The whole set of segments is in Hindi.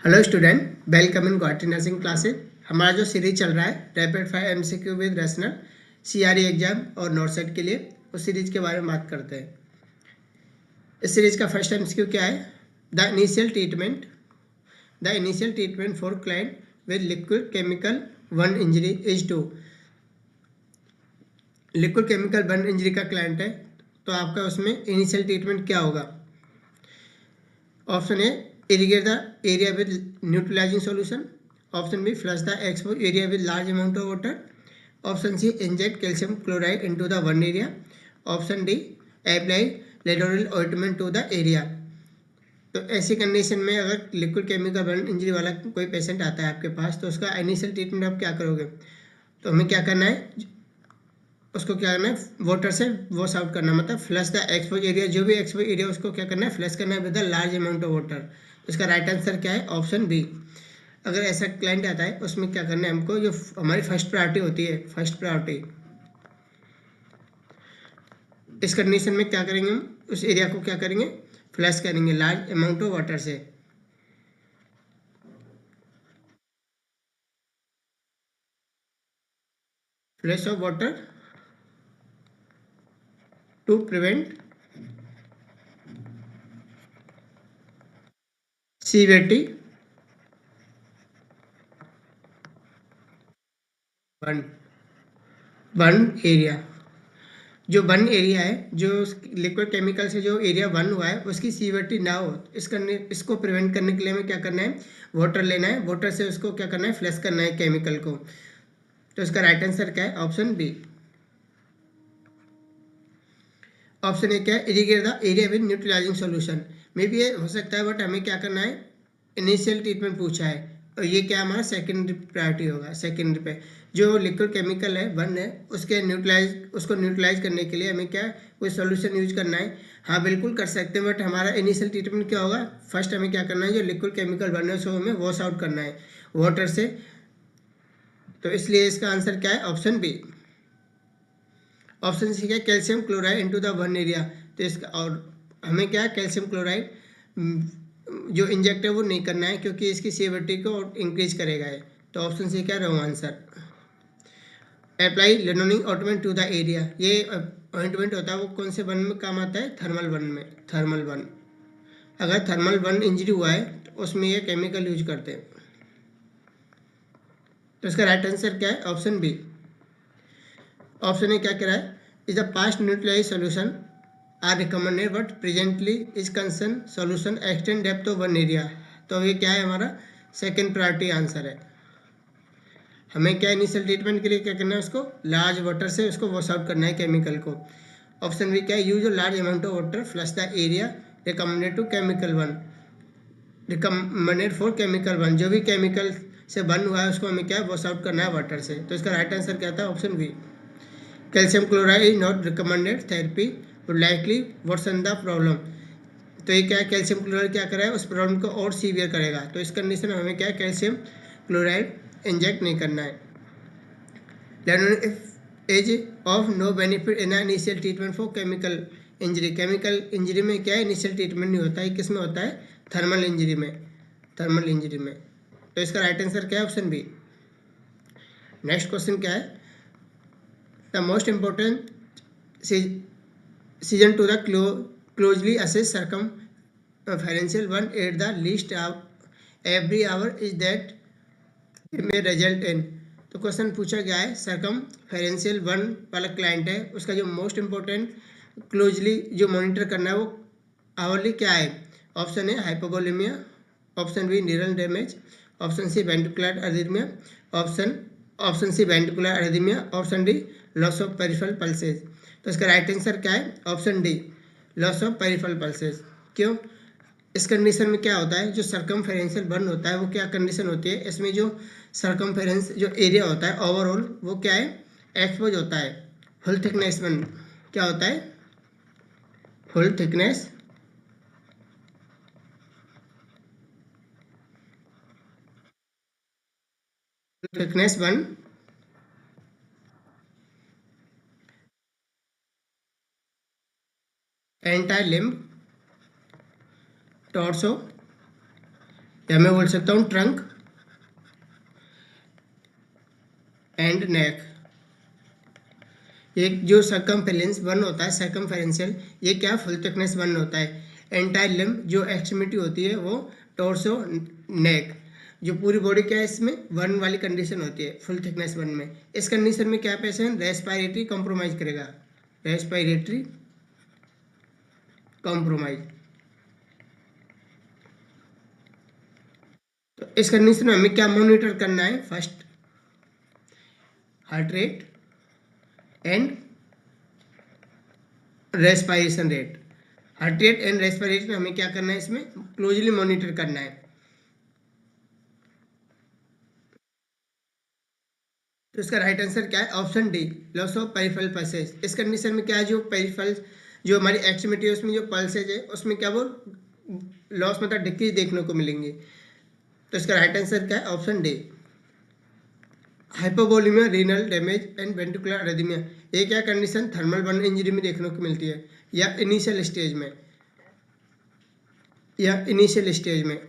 Hello student, welcome in Guwahati nursing classes. हमारा जो सीरीज चल रहा है rapid fire MCQ with rational CRE exam और नॉर्सेट के लिए, उस सीरीज के बारे में बात करते हैं। इस सीरीज का फर्स्ट एमसीक्यू क्या है? The initial treatment for client with liquid chemical burn injury is to. Liquid chemical burn injury का क्लाइंट है तो आपका उसमें इनिशियल ट्रीटमेंट क्या होगा? Option A, irrigate the area with neutralizing solution. Option B, flush the exposed area with large amount of water. Option C, inject calcium chloride into the burn area. Option D, apply ladolid ointment to the area. तो ऐसी कंडीशन में अगर लिक्विड केमिकल बर्न इंजरी वाला कोई पेशेंट आता है आपके पास, तो उसका इनिशियल ट्रीटमेंट आप क्या करोगे? तो हमें क्या करना है, उसको क्या करना है, वाटर से वॉश आउट करना, मतलब फ्लश द एक्सपोज एरिया, जो भी एक्सपोज एरिया उसको क्या करना है, फ्लश करना है with the large amount of water. इसका राइट आंसर क्या है? Option B. अगर ऐसा क्लाइंट आता है उसमें क्या करना है हमको, जो हमारी फर्स्ट प्रायोरिटी होती है, फर्स्ट प्रायोरिटी, इस कंडीशन में क्या करेंगे हम, उस एरिया को क्या करेंगे, फ्लश करेंगे लार्ज अमाउंट ऑफ वाटर से। Flush of water to prevent severity burn burn area. जो बर्न एरिया है, जो लिक्विड केमिकल से जो एरिया बर्न हुआ है उसकी सीवियरिटी ना हो, इसको प्रिवेंट करने के लिए हमें क्या करना है, वाटर लेना है, वाटर से उसको क्या करना है, फ्लश करना है केमिकल को। तो इसका राइट आंसर क्या है? Option B. ऑप्शन ए क्या है, irrigate the area with neutralising solution. May be ये हो सकता है, बट हमें क्या करना है, इनिशियल ट्रीटमेंट पूछा है, और ये क्या हमारा सेकेंडरी प्रायोरिटी होगा। सेकेंडरी पे जो लिक्विड केमिकल है बर्न है, उसको न्यूट्रलाइज करने के लिए हमें क्या कोई सोल्यूशन यूज करना है। हाँ बिल्कुल कर सकते हैं, बट हमारा इनिशियल ट्रीटमेंट क्या होगा, फर्स्ट हमें क्या करना है, जो लिक्विड केमिकल बर्न है उसको हमें वॉश आउट करना है वाटर से। तो इसलिए इसका आंसर क्या है? Option B. ऑप्शन सी क्या, calcium chloride into the burn area. तो इसका, और हमें क्या है, कैल्शियम क्लोराइड जो इंजेक्ट है वो नहीं करना है, क्योंकि इसकी सीवियरिटी को इंक्रीज करेगा है। तो ऑप्शन सी क्या, wrong answer. Apply lanolin ointment to the area. ये ऑइंटमेंट होता है वो कौन से बर्न में काम आता है? थर्मल बर्न में। थर्मल बर्न, अगर थर्मल बर्न इंजरी हुआ है तो उसमें ये केमिकल यूज करते हैं। तो इसका राइट आंसर क्या है? Option B. ऑप्शन ए क्या कह रहा है, is the past neutralise solution are recommended but presently is concern solution extend depth of one area. तो ये क्या है, हमारा सेकेंड प्रायोरिटी आंसर है। हमें क्या इनिशियल ट्रीटमेंट के लिए क्या करना है, उसको लार्ज वाटर से उसको वॉश आउट करना है केमिकल को। ऑप्शन बी क्या है, use large amount of water flush the area recommended to chemical one, recommended for chemical one, जो भी केमिकल से बर्न हुआ है उसको हमें क्या वॉश आउट करना है वाटर से। तो इसका राइट आंसर क्या था? Option B. Calcium chloride is not recommended therapy would likely worsen the problem. तो ये क्या है, कैल्शियम क्लोराइड क्या करेगा, उस प्रॉब्लम को और सीवियर करेगा। तो इस कंडीशन में हमें क्या है, कैल्शियम क्लोराइड इंजेक्ट नहीं करना है। As of no benefit in initial treatment for chemical injury. Chemical injury में क्या है, इनिशियल ट्रीटमेंट नहीं होता है, किस में होता है? थर्मल इंजरी में। थर्मल इंजरी में। तो इसका राइट आंसर क्या है? Option B. नेक्स्ट क्वेश्चन क्या है, the most important season to the closely assess circumferential one at the least every hour is that may result in। तो क्वेश्चन पूछा गया है, सर्कमफेरेंशियल वन वाला क्लाइंट है, उसका जो मोस्ट इंपॉर्टेंट क्लोजली जो मॉनिटर करना है वो आवरली क्या है? Option A hypovolaemia, option B neural damage, option C ventricular arrhythmia, option option C ventricular arrhythmia, option D loss of peripheral pulses. तो इसका राइट आंसर क्या है? Option D, loss of peripheral pulses. क्यों? इस कंडीशन में क्या होता है, जो सर्कमफेरेंशियल बर्न होता है वो क्या कंडीशन होती है, इसमें जो सर्कमफेरेंस जो एरिया होता है ओवरऑल वो क्या है, एक्सपोज होता है। फुल थिकनेस बर्न क्या होता है? Full thickness burn entire limb, torso, या मैं बोल सकता हूँ ट्रंक एंड नेक। एक जो सर्कमफेरेंस वन होता है सर्कमफेरेंशियल, ये क्या फुल थिकनेस वन होता है। एंटायर लिम्ब जो एक्सट्रीमिटी होती है वो टोर्सो नेक, जो पूरी बॉडी क्या है इसमें वन वाली कंडीशन होती है फुल थिकनेस वन में। इस कंडीशन में क्या पेशेंट रेस्पिरेटरी कॉम्प्रोमाइज करेगा, रेस्पिरेटरी कॉम्प्रोमाइज। तो इस कंडीशन में हमें क्या मॉनिटर करना है, first heart rate and respiration rate. Heart rate and respiration हमें क्या करना है, इसमें क्लोजली मॉनिटर करना है। तो इसका राइट आंसर क्या है, option D, loss of peripheral pulses. इस कंडीशन में क्या है, जो पेरिफेरल जो हमारी एक्सट्रीमिटी है उसमें जो पल्सेज है उसमें क्या वो लॉस मतलब डिक्रीज देखने को मिलेंगे। तो इसका राइट आंसर क्या है, option D. Hypovolaemia, renal damage and ventricular arrhythmia, ये क्या कंडीशन थर्मल बर्न इंजरी में देखने को मिलती है या इनिशियल स्टेज में,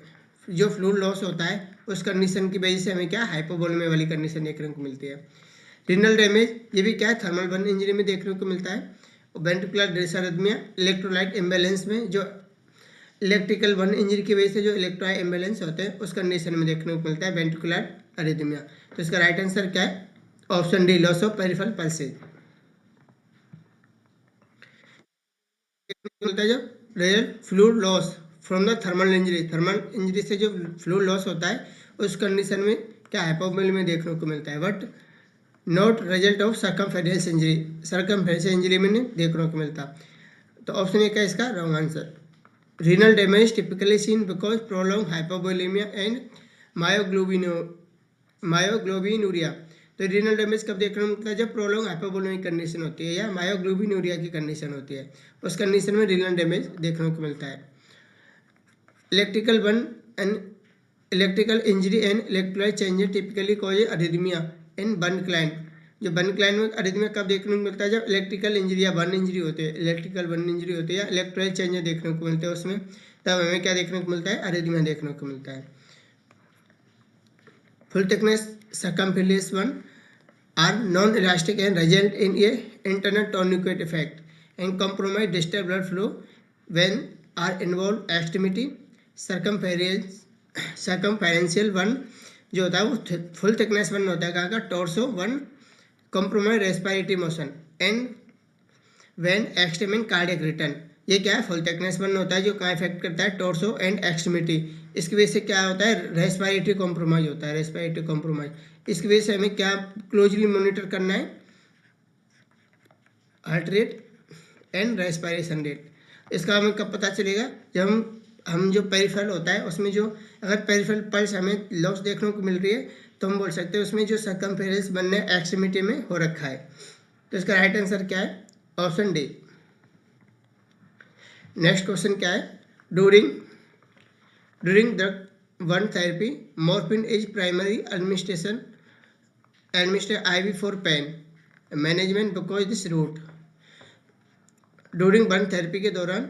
जो फ्लूइड लॉस होता है उस कंडीशन की वजह से हमें क्या हाइपोवोलेमिया वाली कंडीशन देखने को मिलती है। रीनल डैमेज ये भी क्या है थर्मल बर्न इंजरी में देखने को मिलता है। और वेंट्रिकुलर डिसअरिथमिया इलेक्ट्रोलाइट इम्बैलेंस में, जो इलेक्ट्रिकल बर्न इंजरी की वजह से जो इलेक्ट्रोलाइट इम्बैलेंस होते हैं उस कंडीशन में देखने को मिलता है वेंट्रिकुलर अरिथमिया। तो इसका राइट आंसर क्या है, option D, loss of peripheral pulses. मिलता है जब result fluid loss from the thermal injury से जो फ्लूइड लॉस होता है उस कंडीशन में क्या हाइपोवोलेमिया देखने को मिलता है, but not result of circumferential injury में नहीं देखने को मिलता। तो ऑप्शन ए का इसका wrong answer. Renal damage typically seen because prolong hypovolaemia and myoglobinuria. तो रीनल डैमेज कब देखने को मिलता है, जब प्रोलॉन्ग हाइपोवोलेमिक कंडीशन होती है या मायोग्लोबिनूरिया की कंडीशन होती है, उस कंडीशन में रीनल डैमेज देखने को मिलता है। Electrical one and electrical injury and electrolyte changes typically cause arrhythmia in burn client. जो बर्न क्लाइन में अरिथमिया कब देखने को मिलता है, जब इलेक्ट्रिकल इंजरी या बर्न इंजरी होती है, इलेक्ट्रिकल बर्न इंजरी होती है या इलेक्ट्रोलाइट चेंजेस देखने को मिलते हैं उसमें, तब हमें क्या देखने को मिलता है, अरिथमिया देखने को मिलता है। Full thickness circumference one are non-elastic and result in a internal tourniquet effect and compromise distal blood flow when are involved extremity circumferential one जो होता है वो फुल थिकनेस वन होता है, कहाँ का, torso one, compromise respiratory motion and when extreme and cardiac return। ये क्या है, फुल थिकनेस वन होता है जो कहाँ इफेक्ट करता है, टॉर्सो एंड एक्सट्रीमिटी। इसकी वजह से क्या होता है, रेस्पिरेटरी कॉम्प्रोमाइज होता है, रेस्पिरेटरी कॉम्प्रोमाइज। इसकी वजह से हमें क्या क्लोजली मॉनिटर करना है, heart rate and respiration rate. इसका हमें कब पता चलेगा, जब हम जो पेरिफेरल होता है उसमें जो अगर पेरिफेरल पल्स हमें लॉस देखने को मिल रही है तो हम बोल सकते हैं उसमें जो सर्कमफेरेंस बनने एक्सट्रीमिटी में हो रखा है। तो इसका राइट आंसर क्या है, ऑप्शन डी। नेक्स्ट क्वेश्चन क्या है, during drug one therapy morphine is primary administer IV for pain management because this route. During burn therapy के दौरान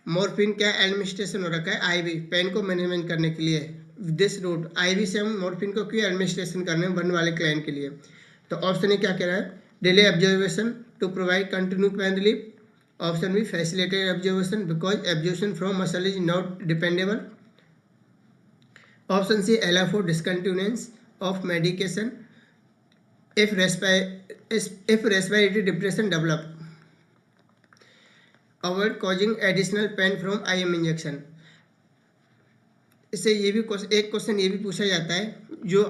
मॉर्फिन क्या एडमिनिस्ट्रेशन हो रखा है, आईवी, पेन को मैनेजमेंट करने के लिए। दिस रूट, आईवी से हम मॉर्फिन को क्यों एडमिनिस्ट्रेशन करने हैं, बर्न वाले क्लाइंट के लिए। तो ऑप्शन ए क्या कह रहा है, delay observation to provide continue pain relief. Option B, facilitated observation because absorption from muscle is not dependable. Option C, allow for discontinuance of medication if respiratory depression develop, avoid causing additional pain from IM injection। इससे ये भी एक क्वेश्चन ये भी पूछा जाता है, जो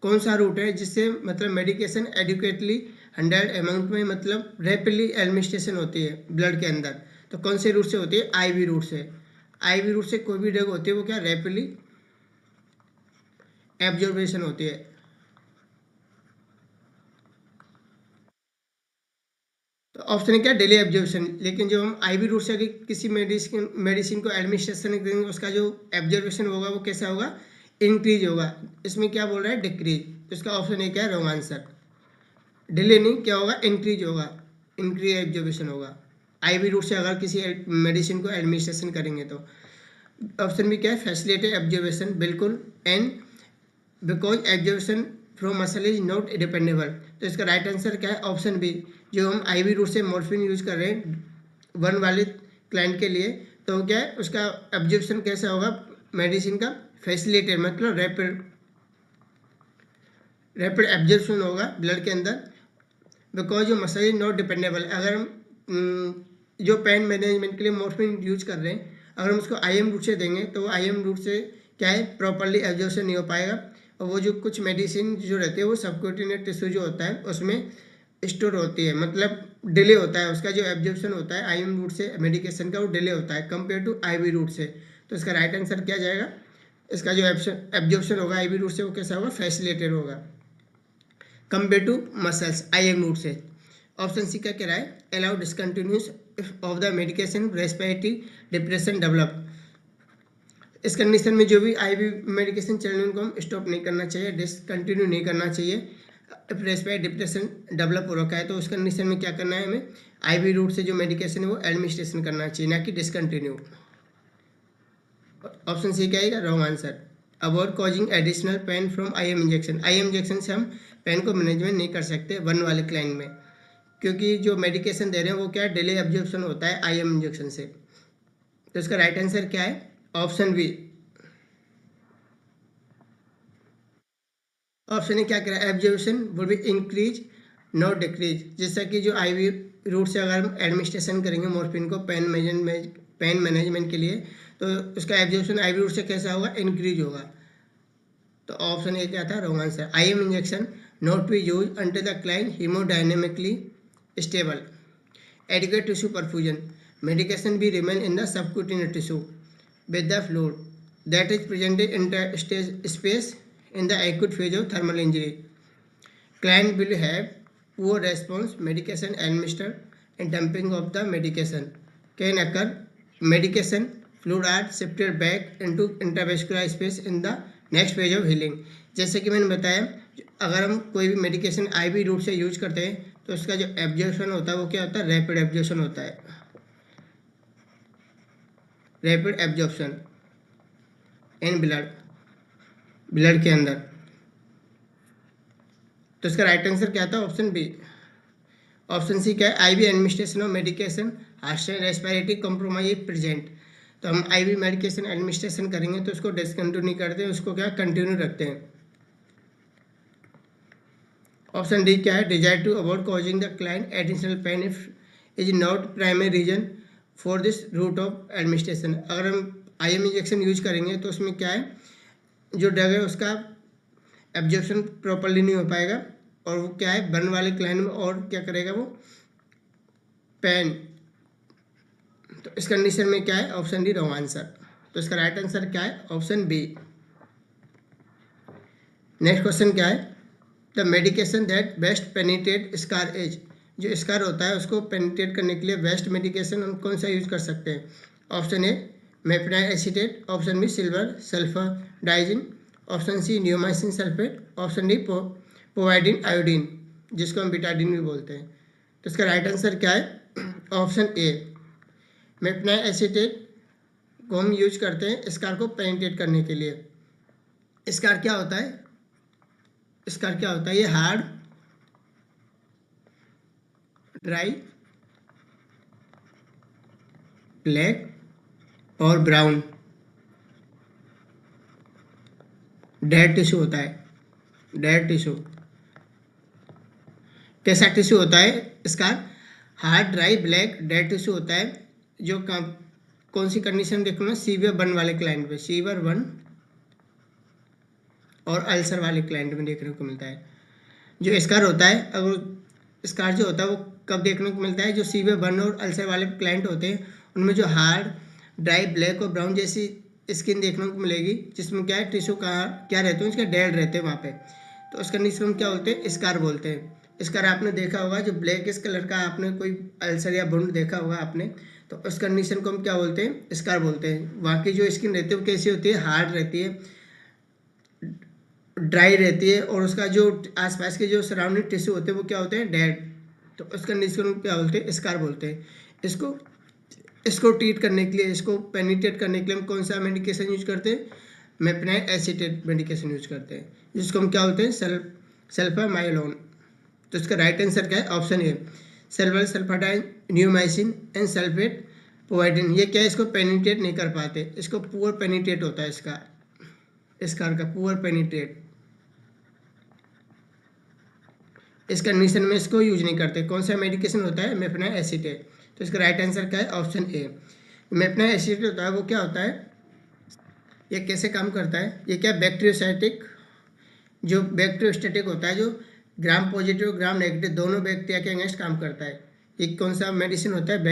कौन सा रूट है जिससे मतलब मेडिकेशन एडिक्वेटली 100 अमाउंट में मतलब रैपिडली एडमिनिस्ट्रेशन होती है ब्लड के अंदर, तो कौन से रूट से होती है, आईवी रूट से। आईवी रूट से कोई भी ड्रग होती है वो क्या रैपिडली एब्जॉर्बेशन होती है। तो ऑप्शन क्या, डिले एब्जॉर्बेशन। लेकिन जो हम आईवी रूट से अगर किसी मेडिसिन को एडमिनिस्ट्रेशन करेंगे उसका जो एब्जॉर्बेशन होगा वो कैसा होगा, इंक्रीज होगा। इसमें क्या बोल रहा है, डिक्रीज। तो इसका ऑप्शन ए क्या है, रॉन्ग आंसर। डिले नहीं, क्या होगा, इंक्रीज होगा, इंक्रीज एब्जॉर्बेशन होगा आईवी रूट से अगर किसी मेडिसिन को एडमिनिस्ट्रेशन करेंगे तो। ऑप्शन बी क्या है, फैसिलिटेट ऑब्जर्वेशन, बिल्कुल। An, because observation from muscle is not dependable. तो इसका राइट आंसर क्या है, ऑप्शन बी। जो हम आईवी रूट से मॉर्फिन यूज कर रहे हैं वन वाले क्लाइंट के लिए, तो क्या है उसका ऑब्जर्वेशन कैसा होगा, मेडिसिन का फैसिलिटेट मतलब रैपिड रैपिड एब्जॉर्प्शन होगा ब्लड के अंदर। बिकॉज जो मसल इज नॉट डिपेंडेबल, अगर हम जो पेन मैनेजमेंट के लिए मॉर्फिन यूज कर रहे हैं, अगर हम उसको आईएम रूट से देंगे तो वो आईएम रूट से क्या है प्रॉपरली एब्जॉर्प्शन नहीं हो पाएगा, और वो जो कुछ मेडिसिन जो रहती है वो सबक्यूटेनियस टिश्यू जो होता है उसमें स्टोर होती है, मतलब डिले होता है उसका जो एब्जॉर्प्शन होता है आईएम रूट से मेडिकेशन का, वो डिले होता है कंपेयर टू आईवी रूट से। तो इसका राइट आंसर क्या जाएगा, इसका जो एब्जॉर्प्शन होगा आईवी रूट से वो कैसा होगा, फैसिलिटेटेड होगा compare to muscles IM route से। ऑप्शन सी का क्या रहा है, allow discontinuance of the medication respiratory depression develop. इस कंडीशन में जो भी आईवी मेडिकेशन चल रही है उनको हम स्टॉप नहीं करना चाहिए, डिसकंटिन्यू नहीं करना चाहिए। रेस्पिरेटरी डिप्रेशन डेवलप हो रखा है तो उस कंडीशन में क्या करना है, हमें आईवी रूट से जो मेडिकेशन है वो एडमिनिस्ट्रेशन करना चाहिए, ना कि डिसकंटिन्यू। ऑप्शन सी क्या आएगा, wrong answer. Avoid causing additional pain from IM injection, IM injection से हम पेन को मैनेजमेंट नहीं कर सकते वन वाले क्लाइंट में, क्योंकि जो मेडिकेशन दे रहे हैं वो क्या है डिले एब्जॉर्प्शन होता है आईएम इंजेक्शन से। तो इसका राइट आंसर क्या है, ऑप्शन बी। ऑप्शन ए क्या कह रहा है, absorption will be increase not decrease, जैसा कि जो आईवी रूट से अगर हम एडमिनिस्ट्रेशन करेंगे मॉर्फिन को पेन मैनेजमेंट के लिए, तो उसका एब्जॉर्प्शन आईवी रूट से कैसा होगा, इंक्रीज होगा। तो ऑप्शन ए क्या था, wrong answer. IM injection not be use until the client haemodynamically stable, adequate tissue perfusion, medication be remain in the subcutaneous tissue with the fluid that is presented interstage space in the acute phase of thermal injury. Client will have poor response, medication administered and dumping of the medication can occur. Medication fluid are shifted back into intravascular space in the next phase of healing. जैसे कि मैंने बताया, अगर हम कोई भी मेडिकेशन आईवी रूट से यूज करते हैं तो उसका जो एब्जॉर्प्शन होता है वो क्या होता है, रैपिड एब्जॉर्प्शन होता है, रैपिड एब्जॉर्प्शन इन ब्लड के अंदर। तो इसका राइट आंसर क्या था, ऑप्शन बी। ऑप्शन सी क्या है, IV administration of medication heart respiratory compromise present. तो हम आईवी मेडिकेशन एडमिनिस्ट्रेशन करेंगे तो उसको डिसकंटिन्यू नहीं करते, उसको क्या कंटिन्यू रखते हैं। ऑप्शन डी क्या है, desire to avoid causing the client additional pain if is not primary reason for this route of administration. अगर हम आईएम इंजेक्शन यूज करेंगे तो उसमें क्या है, जो ड्रग है उसका एब्जॉर्प्शन प्रॉपरली नहीं हो पाएगा, और वो क्या है बर्न वाले क्लाइंट में और क्या करेगा वो पेन। तो इस कंडीशन में क्या है, ऑप्शन डी रॉन्ग आंसर। तो इसका राइट आंसर क्या है, ऑप्शन बी। नेक्स्ट क्वेश्चन क्या है, the medication that best penetrate scar age. जो स्कार होता है उसको पेनिट्रेट करने के लिए बेस्ट मेडिकेशन हम कौन सा यूज कर सकते हैं। Option A mafenide acetate, option B silver sulphadiazine, option C neomycin sulphate, option D povidone iodine, जिसको हम बिटाडिन भी बोलते हैं। तो इसका राइट आंसर क्या है, ऑप्शन ए मेफेनाइल एसीटेट को हम यूज करते हैं स्कार को पेनिट्रेट करने के लिए। स्कार क्या होता है, स्कार क्या होता है, ये हार्ड ड्राई ब्लैक और ब्राउन डेड टिश्यू होता है। डेड टिश्यू कैसा टिश्यू होता है, scar hard dry black dead tissue होता है, जो कौन सी कंडीशन देख लो ना, सीवियर बर्न वाले क्लाइंट में, सीवियर बर्न और अल्सर वाले क्लाइंट में देखने को मिलता है। जो स्कार होता है, अगर स्कार जो होता है वो कब देखने को मिलता है, जो सीवियर बर्न और अल्सर वाले क्लाइंट होते हैं उनमें जो हार्ड ड्राई ब्लैक और ब्राउन जैसी स्किन देखने को मिलेगी, जिसमें क्या है टिश्यू कहाँ क्या रहते हैं, उसके डेड रहते हैं वहाँ पे। तो उस कंडीशन में क्या बोलते हैं, स्कार बोलते हैं। स्कार आपने देखा होगा, जो ब्लैक इस कलर का आपने कोई अल्सर या वुंड देखा होगा आपने, तो उस कंडीशन को हम क्या बोलते हैं, स्कार बोलते हैं। वहाँ की जो स्किन रहती है वो कैसी होती है, हार्ड रहती है, ड्राई रहती है, और उसका जो आसपास के जो सराउंडिंग टिश्यू होते हैं वो क्या होते हैं, डेड। तो उस कंडीशन को क्या बोलते हैं, स्कार बोलते हैं। इसको इसको ट्रीट करने के लिए, इसको पेनिट्रेट करने के लिए हम कौन सा मेडिकेशन यूज करते हैं? मेफेनाइल एसीटेट मेडिकेशन यूज करते हैं, जिसको हम क्या बोलते हैं? सल्फामाइलोन। तो इसका राइट आंसर क्या है? Option A, sulphur sulphadiazine, neomycin and sulphate povidone. ये क्या है? इसको पेनिट्रेट नहीं कर पाते, इसको पुअर पेनिट्रेट होता है इसका का पुअर पेनिट्रेट। इस कंडीशन में इसको यूज नहीं करते। कौन सा मेडिकेशन होता है? मेफेनाइल एसीटेट। तो इसका राइट आंसर क्या है? Option A. मेफेनाइल एसीटेट होता है वो क्या होता है? ये कैसे काम करता है? ये क्या बैक्टीरियोसाइटिक, जो बैक्टीरियोस्टैटिक होता है, जो ग्राम पॉजिटिव ग्राम नेगेटिव दोनों बैक्टीरिया के अगेंस्ट काम करता है। ये कौन सा मेडिसिन होता है?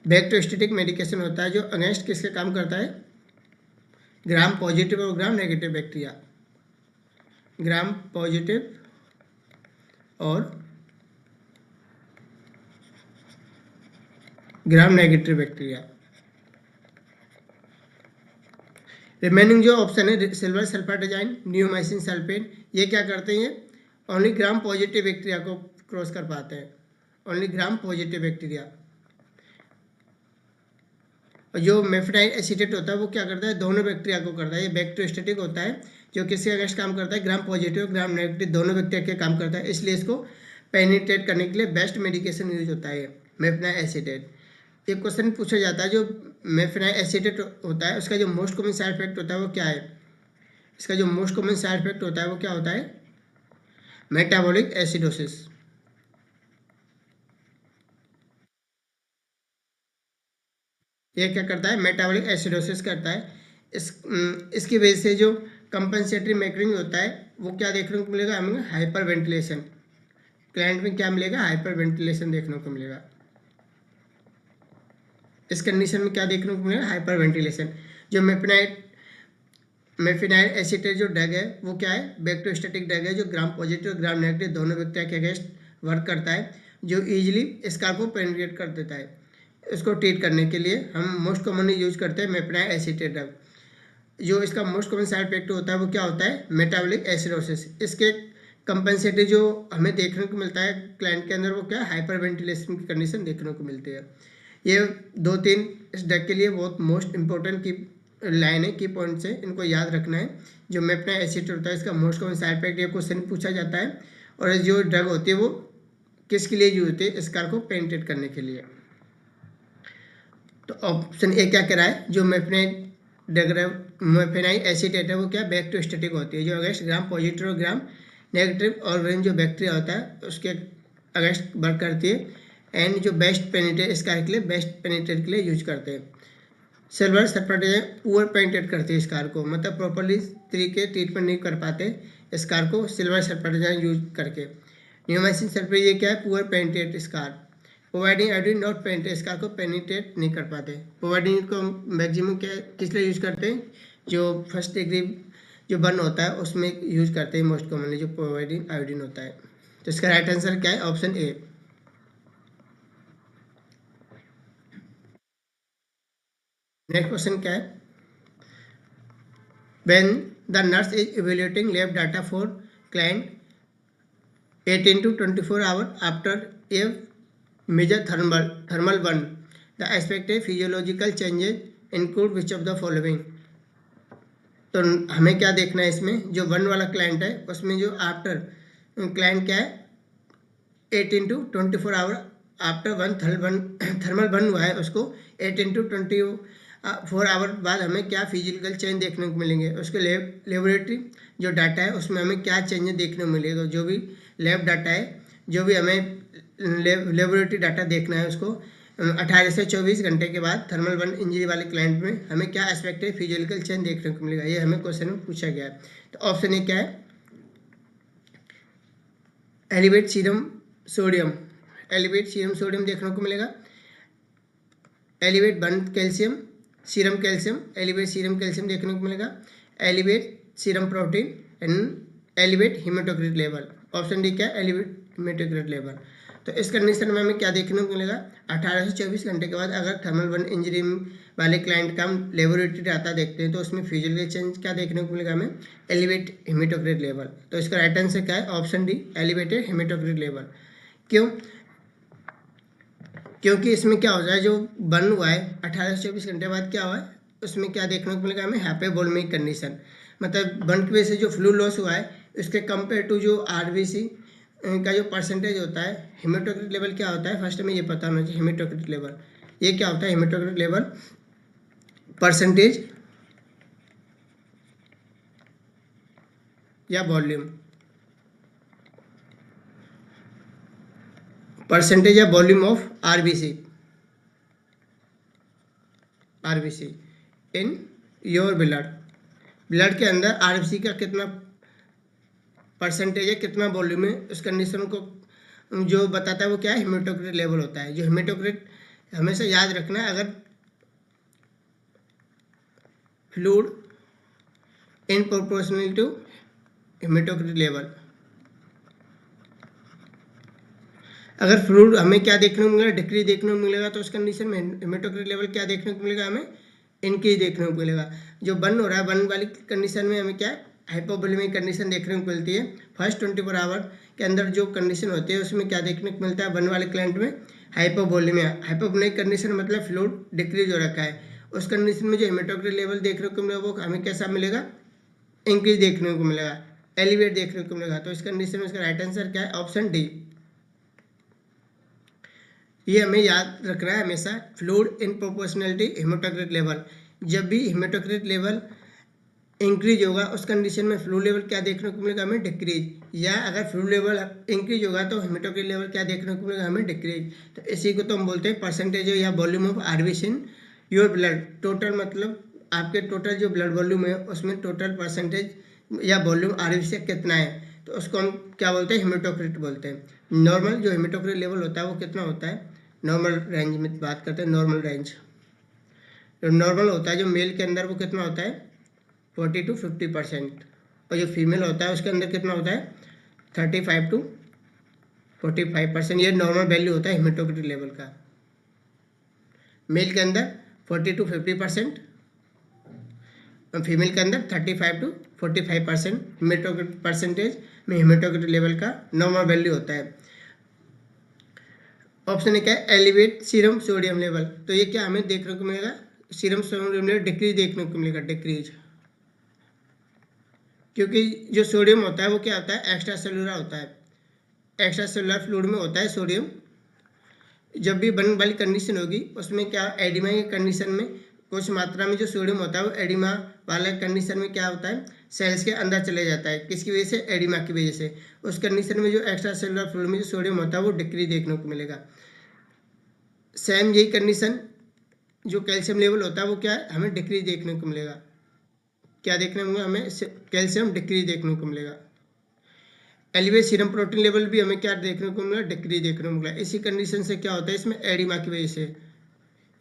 बैक्टीरियोस्टैटिक मेडिकेशन होता है जो अगेंस्ट किसके काम करता है? ग्राम पॉजिटिव और gram negative bacteria, gram positive और ग्राम नेगेटिव बैक्टीरिया। रिमेनिंग जो ऑप्शन है सिल्वर सल्फाडाइजाइन, न्यूमाइसिन सल्फेट, ये क्या करते हैं? ओनली ग्राम पॉजिटिव बैक्टीरिया को क्रॉस कर पाते हैं, ओनली ग्राम पॉजिटिव बैक्टीरिया। और जो मेफेनाइल एसीटेट होता है वो क्या करता है? दोनों बैक्टीरिया को करता है। ये बैक्टीरियोस्टैटिक होता है जो किसके अगेंस्ट काम करता है? ग्राम पॉजिटिव ग्राम नेगेटिव दोनों बैक्टीरिया के काम करता है, इसलिए इसको पेनिट्रेट करने के लिए बेस्ट मेडिकेशन यूज होता है मेफेनाइल एसीटेट। एक क्वेश्चन पूछा जाता है जो मेफेनाइल एसीटेट होता है उसका जो मोस्ट कॉमन साइड इफेक्ट होता है वो क्या है? इसका जो मोस्ट कॉमन साइड इफेक्ट होता है वो क्या होता है? Metabolic acidosis. ये क्या करता है? मेटाबॉलिक एसिडोसिस करता है। इसकी वजह से जो कंपनसेटरी मैकेनिज्म होता है वो क्या देखने को मिलेगा हमें? Hyper ventilation. क्लाइंट में क्या मिलेगा? हाइपर वेंटिलेशन देखने को मिलेगा। इस कंडीशन में क्या देखने को मिलेगा? Hyper ventilation. जो मेफेनाइल एसीटेट जो ड्रग है वो क्या है? बैक्टीरियोस्टैटिक ड्रग है जो ग्राम पॉजिटिव ग्राम नेगेटिव दोनों बैक्टीरिया के अगेंस्ट वर्क करता है, जो इजीली स्कार को पेनिट्रेट कर देता है। इसको ट्रीट करने के लिए हम मोस्ट कॉमनली यूज करते हैं मेफेनाइल एसीटेट ड्रग। जो इसका मोस्ट कॉमन साइड इफेक्ट होता है वो क्या होता है? Metabolic acidosis. इसके कंपनसेटरी जो हमें देखने को मिलता है क्लाइंट के अंदर वो क्या है? हाइपर वेंटिलेशन की कंडीशन देखने को मिलती है। ये 2-3 इस ड्रग के लिए बहुत मोस्ट इंपॉर्टेंट की लाइन है, की पॉइंट्स है, इनको याद रखना है। जो मेफेनाइल एसीटेट होता है इसका मोस्ट कॉमन साइड इफेक्ट ये क्वेश्चन पूछा जाता है, और जो ड्रग होती है वो किसके लिए यूज होती है? स्कार को पेनिट्रेट करने के लिए। तो ऑप्शन ए क्या कह रहा है? जो मेफेनाइल एसीटेट है वो क्या? बैक्टीरियोस्टैटिक होती है जो अगेंस्ट ग्राम पॉजिटिव और ग्राम नेगेटिव ऑर्गेनिज्म जो बैक्टीरिया होता है उसके अगेंस्ट वर्क करती है, एंड जो बेस्ट पेनिट्रेट इसका के लिए बेस्ट पेनिट्रेट के लिए यूज करते हैं। सिल्वर सल्फाडाइजाइन पुअर पेनिट्रेट करती है स्कार को, मतलब प्रॉपरली तरीके ट्रीटमेंट नहीं कर पाते स्कार को सिल्वर सल्फाडाइजाइन यूज करके। न्यूमाइसिन सल्फेट ये क्या है? Poor penetrate scar. Povidone iodine not penetrate scar को पेनिट्रेट नहीं कर पाते। पोवाइडिन को मैक्सिमम क्या किस लिए यूज करते हैं? जो फर्स्ट डिग्री जो बर्न होता है उसमें यूज करते हैं मोस्ट कॉमनली, जो पोवाइडिन आयोडीन होता है। तो इसका राइट आंसर क्या है? ऑप्शन ए। नेक्स्ट क्वेश्चन क्या है? When the nurse is evaluating lab data for client 18 to 24 hours after a major thermal burn, the expected physiological changes include which of the following? तो हमें क्या देखना है इसमें? जो वन वाला क्लाइंट है उसमें जो आफ्टर क्लाइंट क्या है? 18 to 24 hour after one thermal burn हुआ है उसको 18 to 24 आवर बाद हमें क्या फिजिकल चेंज देखने को मिलेंगे? उसके लेबोरेटरी जो डाटा है उसमें हमें क्या चेंजेस देखने को मिलेगा? जो भी लैब डाटा है, जो भी हमें लेबोरेटरी डाटा देखना है उसको 18 से 24 घंटे के बाद थर्मल बर्न इंजरी वाले क्लाइंट में हमें क्या एस्पेक्ट है फिजिकल चेंज देखने को मिलेगा? ये हमें क्वेश्चन में पूछा गया है। तो ऑप्शन ए क्या है? Elevate serum sodium, elevate serum sodium देखने को मिलेगा। Elevate burn calcium, serum calcium, elevate serum calcium देखने को मिलेगा। Elevate serum protein and elevate haematocrit level. Option D क्या है? Elevate haematocrit level. तो इस कंडीशन में हमें क्या देखने को मिलेगा, 18 से 24 घंटे के बाद अगर थर्मल बर्न इंजरी वाले क्लाइंट का हम लेबोरेटरी डाटा देखते हैं तो उसमें फिजिकल चेंज क्या देखने को मिलेगा हमें, एलिवेट हेमेटोक्रिट लेवल। तो इसका राइट आंसर क्या है, option D, elevated haematocrit level. क्यों, क्योंकि इसमें क्या हो जाए, जो बर्न हुआ है 18 से 24 घंटे बाद क्या हुआ है, उसमें क्या देखने को मिलेगा हमें, हाइपोवोलेमिक कंडीशन, मतलब बर्न की वजह से जो फ्लूइड लॉस हुआ है उसके कंपेयर टू जो आरबीसी का जो परसेंटेज होता है, हेमेटोक्रिट लेवल क्या होता है, फर्स्ट में ये पता होना चाहिए। हेमेटोक्रिट लेवल ये क्या होता है, हेमेटोक्रिट लेवल परसेंटेज या वॉल्यूम, परसेंटेज या volume of RBC in your blood के अंदर आरबीसी का कितना परसेंटेज है, कितना वॉल्यूम है, उस कंडीशन को जो बताता है वो क्या है, हेमेटोक्रिट लेवल होता है। जो हेमेटोक्रिट हमेशा याद रखना है, अगर fluid in proportional to haematocrit level, अगर फ्लूइड हमें क्या देखने को मिलेगा, डिक्रीज देखने को मिलेगा, तो उस कंडीशन में हेमेटोक्रिट लेवल क्या देखने को मिलेगा हमें, इंक्रीज देखने को मिलेगा। जो बर्न हो रहा है, बर्न वाली कंडीशन में हमें क्या है, हाइपोवोलेमिक कंडीशन देखने को मिलती है। फर्स्ट 24 आवर के अंदर जो कंडीशन होती है उसमें क्या देखने को मिलता है, बर्न वाले क्लाइंट में हाइपोवोलेमिया। हाइपोवोलेमिक कंडीशन मतलब फ्लूइड डिक्रीज हो रखा है, उस कंडीशन में जो हेमेटोक्रिट लेवल देखने को मिलेगा वो हमें कैसा मिलेगा, इंक्रीज देखने को मिलेगा, एलिवेट देखने को मिलेगा। तो इस कंडीशन में इसका राइट आंसर क्या है, ऑप्शन डी। ये हमें याद रखना है हमेशा, fluid in proportionality haematocrit level. जब भी हेमेटोक्रिट लेवल इंक्रीज होगा उस कंडीशन में फ्लूइड लेवल क्या देखने को मिलेगा हमें, डिक्रीज, या अगर फ्लूइड लेवल इंक्रीज होगा तो हेमेटोक्रिट लेवल क्या देखने को मिलेगा हमें, डिक्रीज। तो इसी को तो हम बोलते हैं परसेंटेज या volume of RBC in your blood. Total मतलब आपके टोटल जो ब्लड वॉल्यूम है उसमें टोटल परसेंटेज या वॉल्यूम आरबीसी कितना है, तो उसको हम क्या बोलते हैं, हेमेटोक्रिट बोलते हैं। नॉर्मल जो हेमेटोक्रिट लेवल होता है वो कितना होता है, नॉर्मल रेंज में बात करते हैं, नॉर्मल रेंज नॉर्मल होता है जो मेल के अंदर वो कितना होता है, 40 to 50%, और जो फीमेल होता है उसके अंदर कितना होता है, 35 to 45%। ये नॉर्मल वैल्यू होता है हेमेटोक्रिट लेवल का। मेल के अंदर 40 to 50% और फीमेल के अंदर 35 to 45% हेमेटोक्रिट परसेंटेज में हेमेटोक्रिट लेवल का नॉर्मल वैल्यू होता है। ऑप्शन क्या है, एलिवेट सीरम सोडियम लेवल। तो ये क्या हमें देखने को मिलेगा, सीरम सोडियम लेवल डिक्रीज देखने को मिलेगा, डिक्रीज, क्योंकि जो सोडियम होता है वो क्या होता है, एक्स्ट्रा सेलुलर होता है, एक्स्ट्रा सेलुलर फ्लूइड में होता है सोडियम। जब भी बर्न वाली कंडीशन होगी उसमें क्या, एडिमा की कंडीशन में कुछ मात्रा में जो सोडियम होता है वो एडिमा वाला कंडीशन में क्या होता है, सेल्स के अंदर चले जाता है, किसकी वजह से, एडिमा की वजह से। उस कंडीशन में जो एक्स्ट्रा सेलुलर फ्लूइड में जो सोडियम होता है वो डिक्रीज देखने को मिलेगा। सेम यही कंडीशन जो कैल्शियम लेवल होता है वो क्या है, हमें डिक्रीज देखने को मिलेगा। क्या देखने को मिलेगा हमें, कैल्शियम डिक्रीज देखने को मिलेगा। एलिवेट सीरम प्रोटीन लेवल भी हमें क्या देखने को मिला, डिक्रीज देखने को मिला। इसी कंडीशन से क्या होता है, इसमें एडिमा की वजह से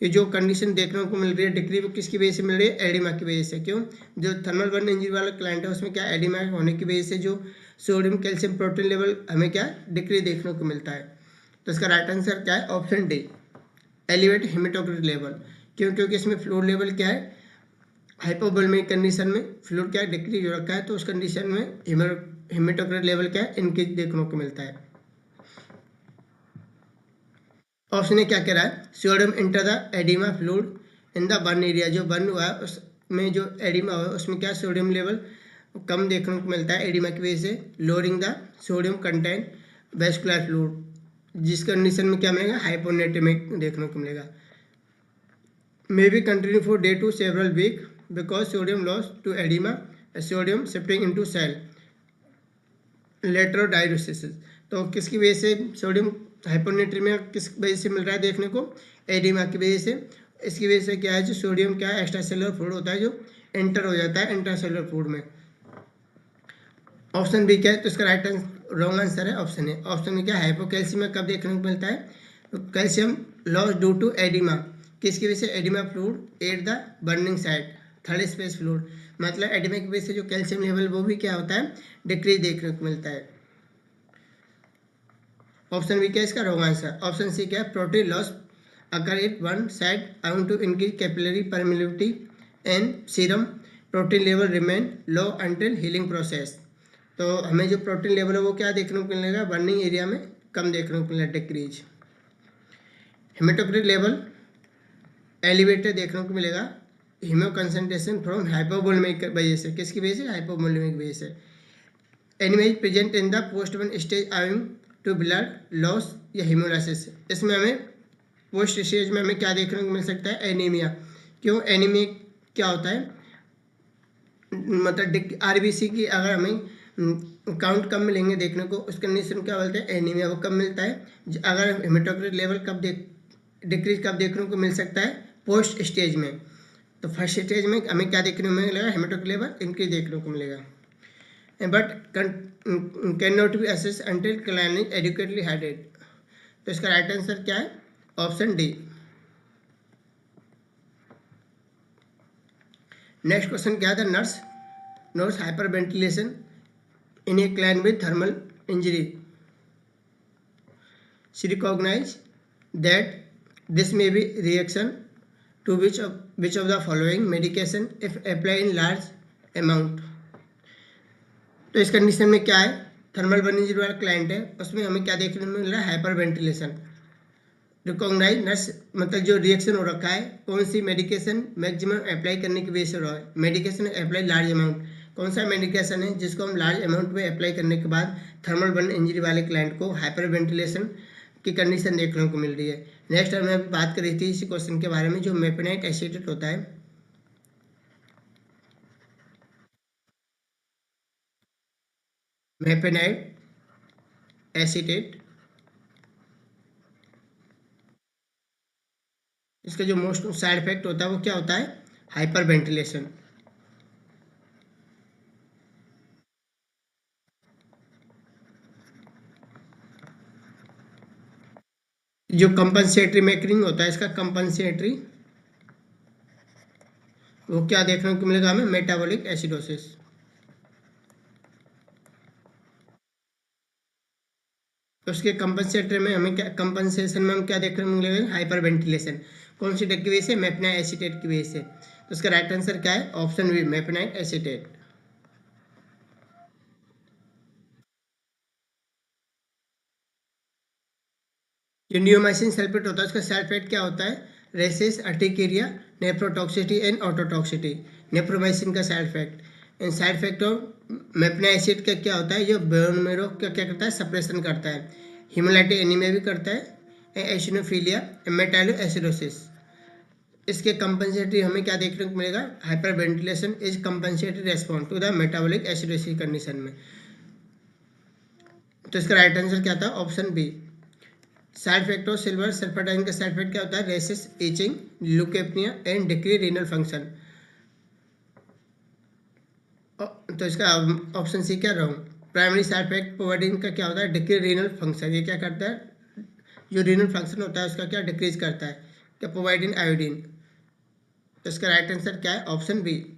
ये जो कंडीशन देखने को मिल रही है डिक्रीज, वो किसकी वजह से मिल रही है, एडिमा की वजह से। क्यों, जो थर्मल बर्न इंजरी वाला क्लाइंट है उसमें क्या एडिमा होने की वजह से जो सोडियम कैल्शियम प्रोटीन लेवल हमें क्या डिक्रीज देखने को मिलता है। तो इसका राइट आंसर क्या है, option D, elevate haematocrit level. क्यों, क्योंकि इसमें फ्लूइड लेवल क्या है, हाइपोवोलेमिक कंडीशन में फ्लूइड क्या डिक्रीज हो रखा है, तो उस कंडीशन में हेमेटोक्रिट लेवल क्या है, इंक्रीज देखने को मिलता है। ऑप्शन ए क्या कह रहा है, sodium enter the oedema fluid in the burn area. जो बर्न हुआ है उसमें जो एडिमा हुआ है उसमें क्या सोडियम लेवल कम देखने को मिलता है एडिमा की वजह से, lowering the sodium content vascular fluid, जिस कंडीशन में क्या मिलेगा, हाइपोनेट्रिमिक देखने को मिलेगा। May be continue for day to several week because sodium loss to oedema, sodium shifting into cell, लेटरोडायरोसिस। तो किसकी वजह से सोडियम हाइपोनेट्रीमिया किस वजह से मिल रहा है देखने को, एडिमा की वजह से। इसकी वजह से क्या है, जो सोडियम क्या है एक्स्ट्रा सेलुलर फ्लूइड होता है जो एंटर हो जाता है इंट्रा सेलुलर फ्लूइड में। ऑप्शन बी क्या है, तो इसका राइट आंसर, रॉन्ग आंसर है ऑप्शन ए। ऑप्शन में क्या है, हाइपोकैल्सियम कब देखने को मिलता है, तो calcium loss due to oedema, किसकी वजह से, oedema fluid at the burning site, third space fluid, मतलब एडिमा की वजह से जो कैल्शियम लेवल वो भी क्या होता है, डिक्रीज देखने को मिलता है। ऑप्शन बी क्या इसका रॉन्ग आंसर। ऑप्शन सी क्या है, protein loss occur it one side I to increase capillary permeability and serum protein level remain low until healing process. तो हमें जो प्रोटीन लेवल है वो क्या देखने को मिलेगा, बर्निंग एरिया में कम देखने को मिलेगा, डिक्रीज। हेमेटोक्रिट लेवल एलिवेटेड देखने को मिलेगा, हीमो कंसंट्रेशन फ्रॉम हाइपोवोलेमिक वजह से, किसकी वजह से, हाइपोवोलेमिक वजह से। Anaemia is present in the post one stage owing to blood loss या हीमोलाइसिस। इसमें हमें पोस्ट स्टेज में हमें क्या देखने को मिल सकता है, एनीमिया। क्यों, एनीमिया क्या होता है, मतलब आरबीसी की अगर हमें काउंट कम मिलेंगे देखने को, उस कंडीशन क्या बोलते हैं, एनीमिया, वो कब मिलता है, अगर हेमेटोक्रिट लेवल कब डिक्रीज कब देखने को मिल सकता है, पोस्ट स्टेज में। तो फर्स्ट स्टेज में हमें क्या देखने को मिलेगा, हेमेटोक्रिट लेवल इंक्रीज देखने को मिलेगा, but can not be assess until clinic adequately hydrate. तो इसका राइट आंसर क्या है, ऑप्शन डी। नेक्स्ट क्वेश्चन क्या था, nurse notes hyperventilation in a client with thermal injury, she recognise that this may be reaction to which of the following medication if applied in large amount। तो इस कंडीशन में क्या है, थर्मल बर्न इंजरी वाला क्लाइंट है, उसमें हमें क्या देखने को मिल रहा है, हाइपर वेंटिलेशन। रिकॉग्नाइज नर्स मतलब जो रिएक्शन हो रखा है, कौन सी मेडिकेशन मैक्सिमम अप्लाई करने की वजह से हो रहा है, मेडिकेशन अप्लाई लार्ज अमाउंट, कौन सा मेडिकेशन है जिसको हम लार्ज अमाउंट में अप्लाई करने के बाद थर्मल बर्न इंजरी वाले क्लाइंट को हाइपर वेंटिलेशन की कंडीशन देखने को मिल रही है। नेक्स्ट हमने अभी बात करी थी इसी क्वेश्चन के बारे में, जो मेपेनाइट एसीटेट होता है, मेपेनाइट एसीटेट, इसका जो मोस्ट साइड इफेक्ट होता है वो क्या होता है, हाइपर वेंटिलेशन। जो कंपनसेटरी मैक्रिंग होता है इसका, कंपनसेटरी, वो क्या देखने को मिलेगा हमें, मेटाबॉलिक एसिडोसिस। उसके कंपनसेटरी में हमें क्या, कंपनसेशन में हम क्या देखने को मिलेगा, हाइपर वेंटिलेशन। कौन सी ड्रग की वजह से, मेपेनाइट एसीटेट की वजह से। तो उसका राइट आंसर क्या है, ऑप्शन बी, मेपेनाइट एसीटेट। जो नियोमाइसिन सल्फेट होता है उसका साइड इफेक्ट क्या होता है, rashes, urticaria, nephrotoxicity and ototoxicity. Neomycin का side effect, in side effect of mafenide का क्या होता है, जो बोन मैरो का क्या करता है, सप्रेशन करता है, हिमोलाइटिक एनीमिया भी करता है, एसिनोफिलिया, मेटालो एसिडोसिस। इसके कंपनसेटरी हमें क्या देखने को मिलेगा, hyperventilation is compensatory response to the metabolic acidosis condition में। तो इसका राइट आंसर क्या था, option B. Side effect of silver sulfadiazine का साइड इफेक्ट क्या होता है, rashes, itching, leukaemia and decrease renal function. तो इसका ऑप्शन सी क्या wrong. Primary side effect povidone का क्या होता है, डिक्रीज रीनल फंक्शन। ये क्या करता है, जो रीनल फंक्शन होता है उसका क्या डिक्रीज करता है, क्या, पोवाडिन आयोडीन। तो इसका राइट आंसर क्या है, option B.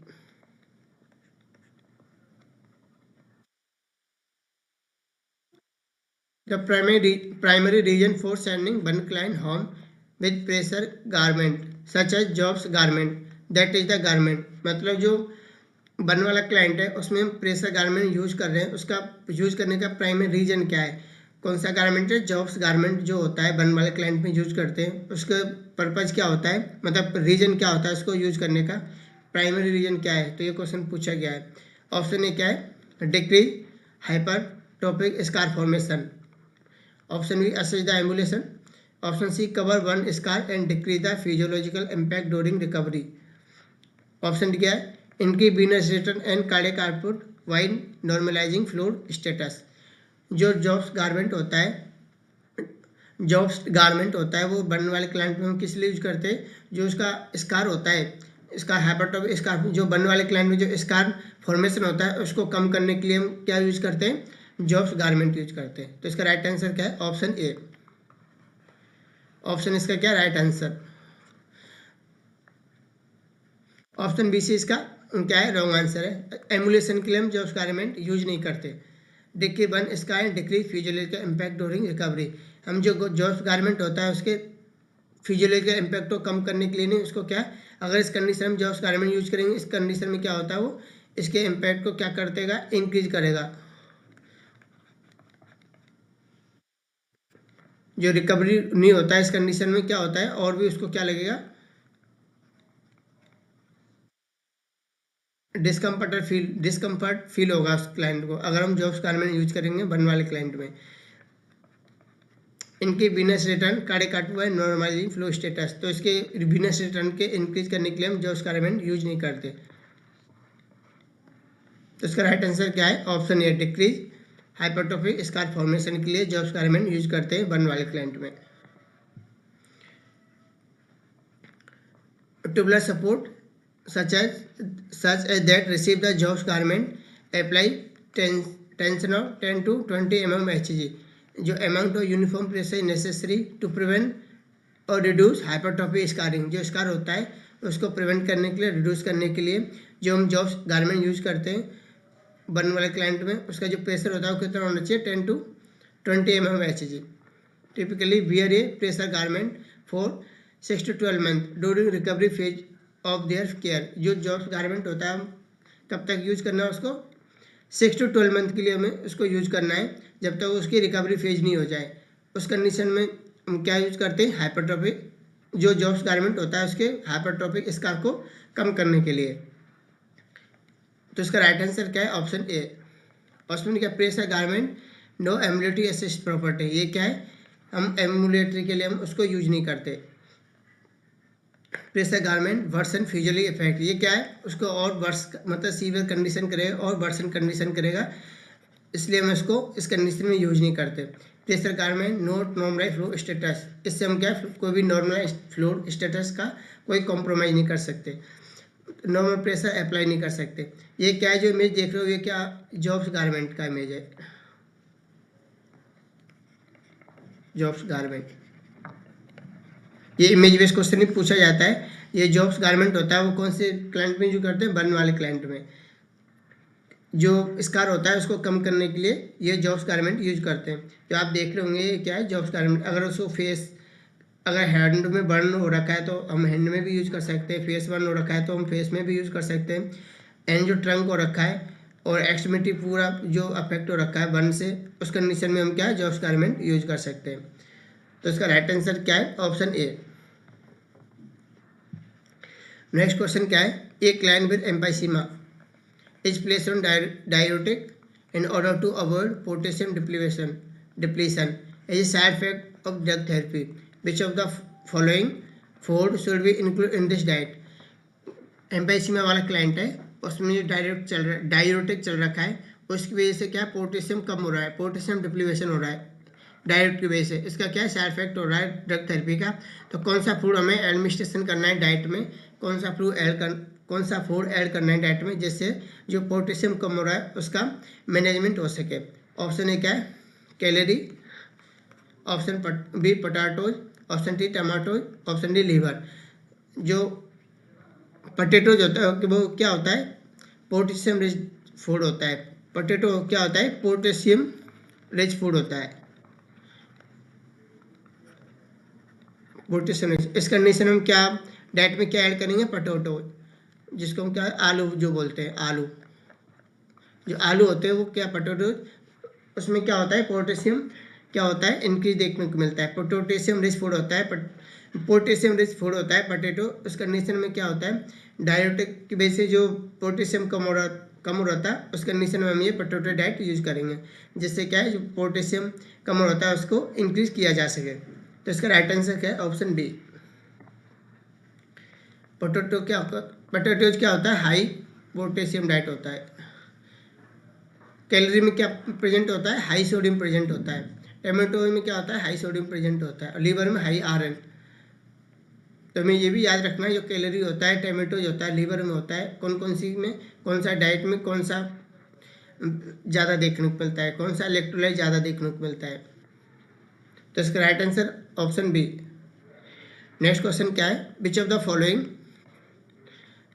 The primary reason for sending one client home with pressure garment such as jobs garment, that is the garment, मतलब जो बन वाला क्लाइंट है उसमें हम प्रेशर गारमेंट यूज कर रहे हैं, उसका यूज करने का प्राइमरी रीजन क्या है, कौन सा गारमेंट है, जॉब्स गारमेंट जो होता है बन वाले क्लाइंट में यूज करते हैं, उसका पर्पज क्या होता है, मतलब रीजन क्या होता है उसको यूज करने का, प्राइमरी रीजन क्या है। तो ये क्वेश्चन पूछा गया है। ऑप्शन ए क्या है, decrease hypertrophic scar formation. Option B, assess the ambulation. Option C, cover one scar and decrease the physiological impact during recovery. Option D क्या है, इनकी venous return and cardiac output while normalising fluid status. जो जॉब्स गारमेंट होता है वो बनने वाले क्लाइंट में हम किस लिए यूज करते हैं, जो उसका स्कार होता है, इसका हाइपरटॉप स्कार, जो बनने वाले क्लाइंट में जो स्कार फॉर्मेशन होता है उसको कम करने के लिए हम क्या यूज करते हैं, जॉब्स गारमेंट यूज करते हैं। तो इसका राइट आंसर क्या है, ऑप्शन ए। ऑप्शन इसका क्या right answer, option B C इसका क्या है, रॉन्ग आंसर है। एमुलेशन के लिए हम जॉब्स गारमेंट यूज नहीं करते। डिक्री बर्न इसका है decrease physiological impact during recovery. हम जो जॉब्स गारमेंट होता है उसके फिजियोलॉजिकल इम्पैक्ट को कम करने के लिए नहीं, उसको क्या, अगर इस कंडीशन में जॉब्स गारमेंट यूज करेंगे, इस कंडीशन में क्या होता है वो इसके इम्पैक्ट को क्या कर देगा, इंक्रीज करेगा। जो रिकवरी नहीं होता है इस कंडीशन में क्या होता है, और भी उसको क्या लगेगा, डिस्कम्फर्ट फील होगा उस क्लाइंट को, अगर हम जॉब्स गारमेंट यूज करेंगे बर्न वाले क्लाइंट में। इनके वीनस रिटर्न कार्डियक काटू है नॉर्मलाइजिंग फ्लो स्टेटस, तो इसके वीनस रिटर्न के इंक्रीज करने के लिए हम जॉब्स गारमेंट यूज नहीं करते। तो इसका राइट आंसर क्या है, ऑप्शन ए डिक्रीज हाइपरट्रोफिक स्कार फॉर्मेशन के लिए जॉब्स गारमेंट यूज करते हैं बर्न वाले क्लाइंट में। Tubular support such as that receive the jobs garment apply tension of 10 to 20 mm Hg, जो amount of uniform pressure is necessary to prevent और रिड्यूस हाइपरट्रॉफी स्कारिंग, जो स्कार होता है उसको प्रिवेंट करने के लिए, रिड्यूस करने के लिए जो हम जॉब्स गारमेंट यूज करते हैं बर्न वाले क्लाइंट में, उसका जो प्रेशर होता है वो कितना होना चाहिए, 10 to 20 mm Hg। Typically wear A pressure garment for 6 to 12 month during recovery phase of their care, जो जॉब्स गारमेंट होता है कब तक यूज करना है उसको, 6 to 12 मंथ के लिए हमें उसको यूज करना है, जब तक उसकी रिकवरी फेज नहीं हो जाए। उस कंडीशन में हम क्या यूज करते हैं, हाइपरट्रॉफिक, जो जॉब्स गारमेंट होता है उसके हाइपरट्रॉफिक स्कार को कम करने के लिए। तो इसका राइट आंसर क्या है, ऑप्शन ए। ऑप्शन क्या, pressure garment no ambulatory assist property, ये क्या है, हम एम्युलेटरी के लिए हम उसको यूज नहीं करते। प्रेशर गारमेंट वर्सन फ्यूजली इफेक्ट, ये क्या है, उसको और वर्स मतलब सीवियर कंडीशन करेगा और वर्सन कंडीशन करेगा, इसलिए हम इसको इस कंडीशन में यूज नहीं करते। Pressure garment note normalise flow status, इससे हम क्या कोई भी नॉर्मलाइज फ्लो स्टेटस का कोई कॉम्प्रोमाइज़ नहीं कर सकते, नॉर्मल प्रेशर अप्लाई नहीं कर सकते। ये क्या है जो इमेज देख रहे हो, ये क्या जॉब्स गारमेंट का इमेज है, जॉब्स गारमेंट, ये इमेज बेस्ड क्वेश्चन ही पूछा जाता है। ये जॉब्स गारमेंट होता है वो कौन से क्लाइंट में यूज करते हैं, बर्न वाले क्लाइंट में, जो स्कार होता है उसको कम करने के लिए ये जॉब्स गारमेंट यूज करते हैं। जो आप देख रहे होंगे ये क्या है, जॉब्स गारमेंट। अगर उसको फेस, अगर हैंड में बर्न हो रखा है तो हम हैंड में भी यूज कर सकते हैं, फेस बर्न हो रखा है तो हम फेस में भी यूज कर सकते हैं, एंड जो ट्रंक हो रखा है और एक्सट्रीमिटी पूरा जो अफेक्ट हो रखा है बर्न से, उस कंडीशन में हम क्या है, जॉब्स गारमेंट यूज कर सकते हैं। तो इसका राइट आंसर क्या है, ऑप्शन ए। नेक्स्ट क्वेश्चन क्या है, a client with emphysema is placed on diuretic in order to avoid potassium depletion as a side effect of drug therapy. Which of the following food should be included in this diet? एम्पाइसीमा वाला क्लाइंट है, उसमें जो डाययूरेटिक चल रखा है, उसकी वजह से क्या पोटेशियम कम हो रहा है, पोटेशियम डिप्लीवेशन हो रहा है डाइट की वजह से, इसका क्या साइड इफेक्ट हो रहा है ड्रग थेरेपी का। तो कौन सा फूड हमें एडमिनिस्ट्रेशन करना है डाइट में, कौन सा फूड ऐड करना है डाइट में, जिससे जो पोटेशियम कम हो रहा है उसका मैनेजमेंट हो सके। ऑप्शन ए क्या है, calorie, option B potatoes, option D tomatoes, option D liver. जो पोटैटोज होता है वो क्या होता है, पोटेशियम रिच फूड होता है। पोटैटो क्या होता है, पोटेशियम रिच फूड होता है, पोटेशियम रिच। इस कंडीशन में क्या डाइट में क्या ऐड करेंगे, पोटैटो, जिसको हम क्या आलू जो बोलते हैं, आलू, जो आलू होते हैं वो क्या पोटैटो, उसमें क्या होता है पोटेशियम क्या होता है इंक्रीज देखने को मिलता है, पोटेशियम रिच फूड होता है, पोटेशियम रिच फूड होता है पोटैटो। उस कंडीशन में क्या होता है, डायरेटिक की वजह से जो पोटेशियम कम हो रहा था, उस कंडीशन में हम ये पोटैटो डाइट यूज करेंगे, जिससे क्या है जो पोटेशियम कम हो रहा है उसको इंक्रीज किया जा सके। तो इसका राइट आंसर क्या है, ऑप्शन बी। पोटैटोज क्या होता है, हाई पोटेशियम डाइट होता है। कैलोरी में क्या प्रेजेंट होता है, हाई सोडियम प्रेजेंट होता है। टमाटो में क्या होता है, हाई सोडियम प्रेजेंट होता है, और लीवर में हाई आयरन। तो हमें ये भी याद रखना है, जो कैलोरी होता है टमाटो जो होता है लीवर में होता है, कौन कौन सी में, कौन सा डाइट में कौन सा ज़्यादा देखने को मिलता है, कौन सा इलेक्ट्रोलाइट ज़्यादा देखने को मिलता है। तो इसका right answer option B. Next question क्या है, which of the following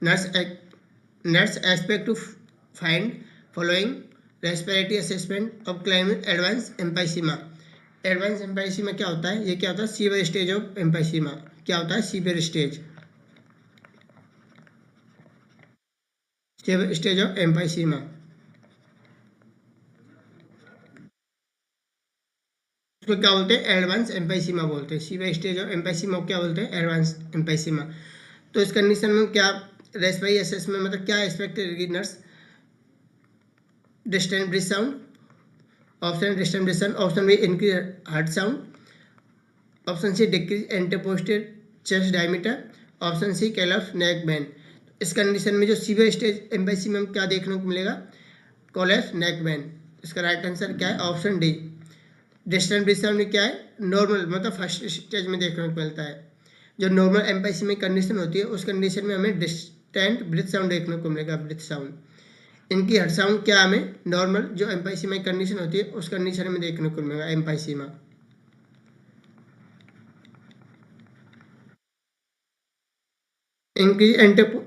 nurse expect to find following respiratory assessment of climate advance emphysema. Advance emphysema क्या होता है? ये क्या होता है? Severe stage of emphysema. क्या होता है? Severe stage, severe stage of emphysema. उसको क्या बोलते हैं? एडवांस एम्फाइसीमा बोलते हैं। सीवियर स्टेज ऑफ एम्फाइसीमा क्या बोलते हैं? Advance emphysema. तो इस कंडीशन में क्या रेस्पिरेटरी असेसमेंट मतलब क्या एक्सपेक्ट करेगी नर्स? Distant breath sound, option distant breath sound, option B increase heart sound, option C decrease anteroposterior chest diameter, option C calf neck vein. इस कंडीशन में जो सीवियर स्टेज एम्फाइसीमा में क्या देखने को मिलेगा? कोलेफ नेक बेन। इसका राइट आंसर क्या है? Option D. Distant breath sound में क्या है? नॉर्मल मतलब फर्स्ट स्टेज में देखने को मिलता है। जो नॉर्मल एम्फाइसीमा कंडीशन होती है उस कंडीशन में हमें डिस्टेंट ब्रीथ साउंड देखने को मिलेगा, ब्रीथ साउंड। इनकी हर्ट साउंड क्या हमें नॉर्मल जो एम्फाइसीमा कंडीशन होती है उस कंडीशन में देखने को मिलेगा, emphysema. Increase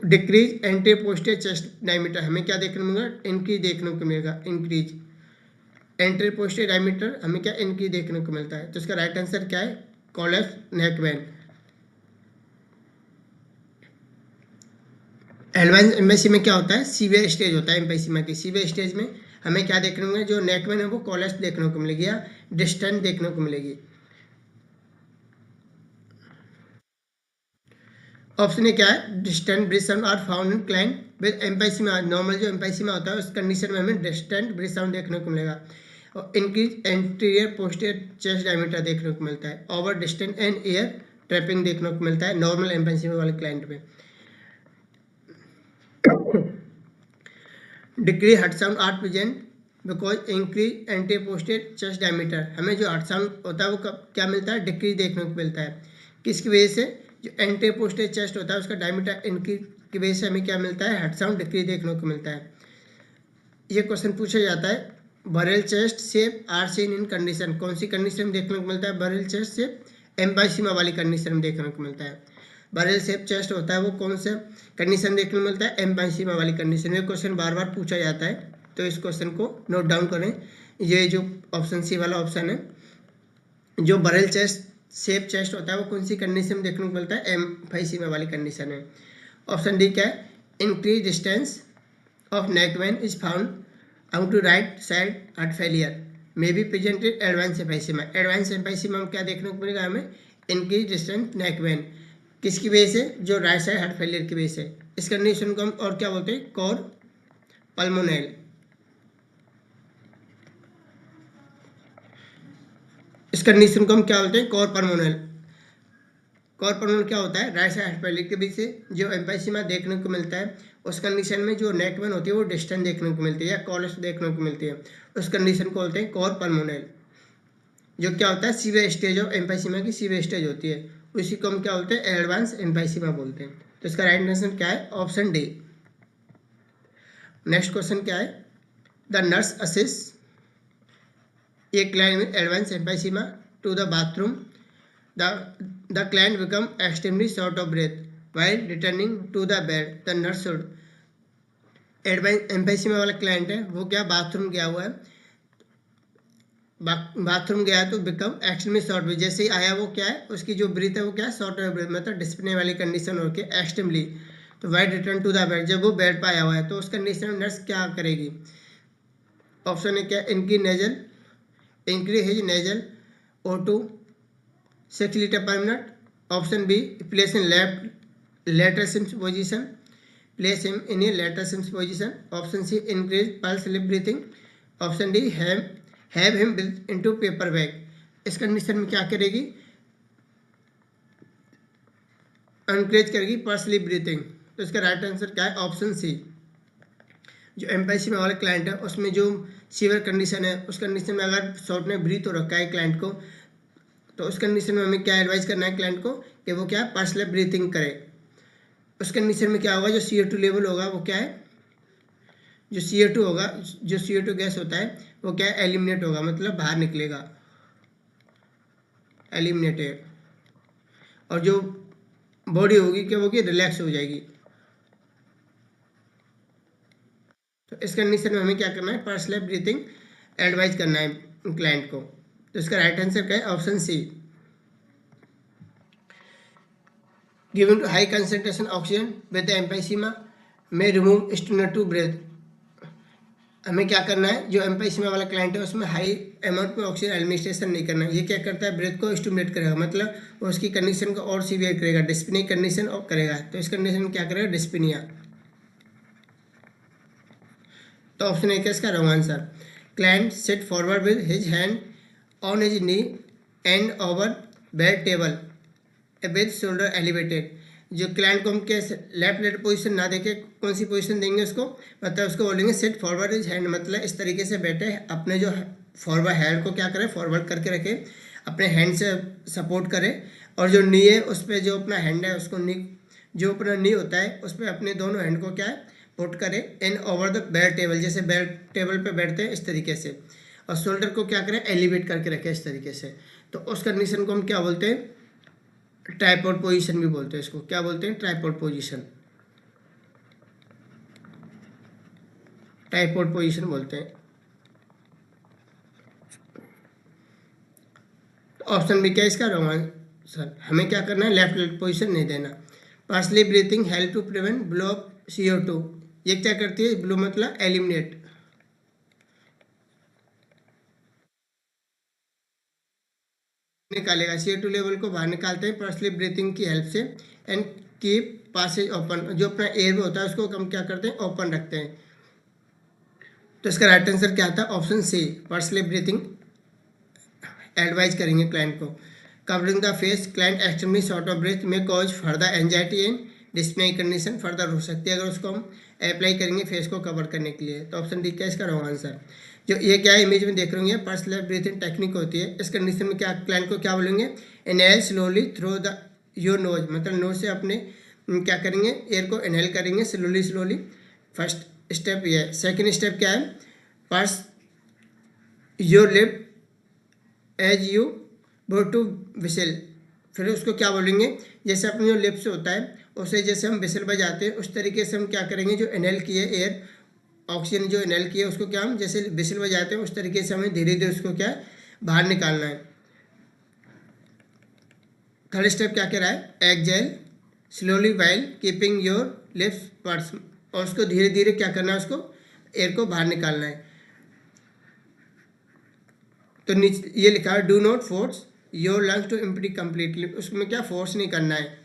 decrease anteroposterior chest diameter, हमें क्या देखने को मिलेगा? इंक्रीज देखने को मिलेगा, इंक्रीज। एंटीपोस्टीरियर डायमीटर हमें क्या? इंक्रीज देखने को मिलता है। तो इसका राइट आंसर क्या है? कोलेफ नेक वेन। एडवांस एम्फाइसीमा क्या होता है? सीवियर स्टेज होता है एम्फाइसीमा की। सीवियर स्टेज में हमें क्या देखने को मिलेगा? जो नेक वेन है वो कोलेफ देखने को मिलेगी या डिस्टेंट देखने को मिलेगी। ऑप्शन ए क्या है? Distant breath sound are found in client with emphysema. Normal जो एम्फाइसीमा होता है उस कंडीशन में हमें डिस्टेंट ब्रीथ साउंड देखने को मिलेगा। और increase anterior posterior chest diameter देखने को मिलता है। Over distant and air trapping देखने को मिलता है नॉर्मल एम्फाइसीमा वाले क्लाइंट में। Decrease heart sound are present because increase anteroposterior chest diameter. हमें जो हार्ट साउंड होता है वो क्या मिलता है? डिक्रीज देखने को मिलता है। किसकी वजह से? जो एंटीपोस्टीरियर चेस्ट होता है उसका डायमीटर इंक्रीज की वजह से हमें क्या मिलता है? हार्ट साउंड डिक्रीज देखने को मिलता है। ये क्वेश्चन पूछा जाता है, barrel chest shape are seen in condition. कौन सी कंडीशन में देखने को मिलता है? बरेल चेस्ट शेप एम्फाइसीमा वाली कंडीशन में देखने को मिलता है। बरेल शेप चेस्ट होता है वो कौन सा कंडीशन देखने को मिलता है? एम्फाइसीमा वाली कंडीशन में। क्वेश्चन बार बार पूछा जाता है तो इस क्वेश्चन को नोट डाउन करें। ये जो ऑप्शन सी वाला ऑप्शन है, जो बरेल चेस्ट शेप चेस्ट होता है वो कौन सी कंडीशन में देखने को मिलता है? एम्फाइसीमा वाली कंडीशन है। ऑप्शन डी क्या है? Increase distance of neck vein is found out to right side heart failure may be presented advance emphysema. Advance emphysema में क्या देखने को मिलेगा हमें? Increase distance neck vein. किसकी वजह से? जो राइट साइड हार्ट फेलियर की वजह से। इस कंडीशन को हम और क्या बोलते हैं? कोर पल्मोनल। इस कंडीशन को हम क्या बोलते हैं? कोर पल्मोनल। कोर पल्मोनल क्या होता है? राइट साइड हार्ट फेलियर के बीच से जो एम्फाइसीमा देखने को मिलता है उस कंडीशन में जो नेक वेन होती है वो डिस्टेंस देखने को मिलती है या कॉलेस्ट देखने को मिलती है। उस कंडीशन को बोलते हैं कोर पल्मोनल। जो क्या होता है? सीवियर स्टेज ऑफ एम्फाइसीमा की सीवियर स्टेज होती है, उसी को हम क्या बोलते हैं? एडवांस एम्फाइसीमा बोलते हैं। तो इसका राइट आंसर क्या है? Option D. नेक्स्ट क्वेश्चन क्या है? The nurse assist a client with advance emphysema to the bathroom. The client become extremely short of breath while returning to the bed. The nurse should। Advance emphysema वाला क्लाइंट है वो क्या बाथरूम गया हुआ है, बाथरूम गया तो बिकम एक्सट्रीमली शॉर्ट ब्रीथ। जैसे ही आया वो क्या है? उसकी जो ब्रीथ है वो क्या है? शॉर्ट ब्रीथ, मतलब डिस्पने वाली कंडीशन हो के एक्सट्रीमली। तो white return to the bed, जब वो बेड पर आया हुआ है तो उस कंडीशन में नर्स क्या करेगी? ऑप्शन है क्या? इनकी nasal increase his nasal O2 6 litre per minute. Option B place in left lateral Sims position, place him in a lateral Sims position. Option C increase pursed lip breathing. Option D have him breathe into paper bag. इस कंडीशन में क्या करेगी? एनकरेज करेगी पर्स लिप ब्रीथिंग। तो इसका राइट आंसर क्या है? Option C. जो एम्फाइसीमा वाले क्लाइंट है उसमें जो सीवियर कंडीशन है उस कंडीशन में अगर शॉर्ट में ब्रीथ हो रखा है क्लाइंट को तो उस कंडीशन में हमें क्या एडवाइस करना है क्लाइंट को कि वो क्या पर्स लिप ब्रीथिंग करे। उस कंडीशन में क्या होगा? जो CO2 लेवल होगा वो क्या है? जो CO2 होगा, जो CO2 गैस होता है वो क्या है? एलिमिनेट होगा, मतलब बाहर निकलेगा, एलिमिनेटेड। और जो बॉडी होगी क्या होगी? रिलैक्स हो जाएगी। तो इस कंडीशन में हमें क्या करना है, पर्सनल ब्रीथिंग एडवाइज करना है क्लाइंट को। तो इसका राइट आंसर क्या है, option C. Given to high concentration oxygen with emphysema में रिमूव स्टिमुलेट टू ब्रेथ। हमें क्या करना है, जो एम्फाइसीमा वाला क्लाइंट है उसमें हाई अमाउंट में ऑक्सीजन एडमिनिस्ट्रेशन नहीं करना है। ये क्या करता है, ब्रेथ को स्टिमुलेट करेगा, मतलब वो उसकी कंडीशन को और सीवियर करेगा, डिस्पिनिया कंडीशन और करेगा। तो इस कंडीशन में क्या करेगा, डिस्पिनिया। तो ऑप्शन ए का इसका wrong answer. Client sit forward with his hand on his knee and over bed table with shoulder elevated. जो क्लाइंट को हम कैसे लेफ्ट लेट पोजीशन ना देके कौन सी पोजीशन देंगे उसको, मतलब उसको बोलेंगे सिट फॉरवर्ड हिज हैंड, मतलब इस तरीके से बैठे, अपने जो फॉरवर्ड हैंड को क्या करें, फॉरवर्ड करके रखे, अपने हैंड से सपोर्ट करे, और जो नी है उस पर जो अपना हैंड है उसको नी, जो अपना नी होता है उस पर अपने दोनों हैंड को क्या है, पुट करें इन ओवर द बेड टेबल, जैसे बेड टेबल पे बैठते हैं इस तरीके से, और शोल्डर को क्या करें, एलिवेट करके रखें इस तरीके से। तो उस कंडीशन को हम क्या बोलते हैं, ट्राइपॉड पोजीशन भी बोलते हैं। इसको क्या बोलते हैं, ट्राइपॉड पोजीशन, ट्राइपॉड पोजीशन बोलते हैं। ऑप्शन बी क्या इसका रॉन्ग आंसर। हमें क्या करना है, लेफ्ट लेट पोजीशन नहीं देना। Pursed breathing help to prevent blow off CO2। ये क्या करती है, ब्लो मतलब एलिमिनेट, निकालेगा, CO2 लेवल को बाहर निकालते हैं पर्सनली ब्रीथिंग की हेल्प से। एंड कीप पासेज ओपन, जो अपना एयर में होता है उसको हम क्या करते हैं, ओपन रखते हैं। तो इसका राइट आंसर क्या था, option C, personally breathing advise करेंगे क्लाइंट को। Covering the face, client extremely short of breath में cause further anxiety and display condition further हो सकती है अगर उसको हम अप्लाई करेंगे फेस को कवर करने के लिए। तो ऑप्शन डी क्या इसका रॉन्ग आंसर। जो ये क्या है, इमेज में देख रहे होंगे, पर्सनल ब्रीथिंग टेक्निक होती है। इस कंडीशन में क्या क्लाइंट को क्या बोलेंगे, inhale slowly through the your nose, मतलब नोज से अपने क्या करेंगे, एयर को इनहेल करेंगे स्लोली स्लोली। फर्स्ट स्टेप ये है। सेकेंड स्टेप क्या है, purse your lip as you go to whistle. फिर उसको क्या बोलेंगे, जैसे अपने जो लिप्स होता है उसे जैसे हम विसल बजाते हैं उस तरीके से हम क्या करेंगे, जो इनहेल किए एयर ऑक्सीजन जो इनहेल किए उसको क्या हम जैसे विसल बजाते हैं उस तरीके से हमें धीरे धीरे उसको क्या बाहर निकालना है। थर्ड स्टेप क्या कह रहा है, exhale slowly while keeping your lips parts, और उसको धीरे धीरे क्या करना है, उसको एयर को बाहर निकालना है। तो नीचे ये लिखा है, do not force your lungs to empty completely, उसमें क्या फोर्स नहीं करना है,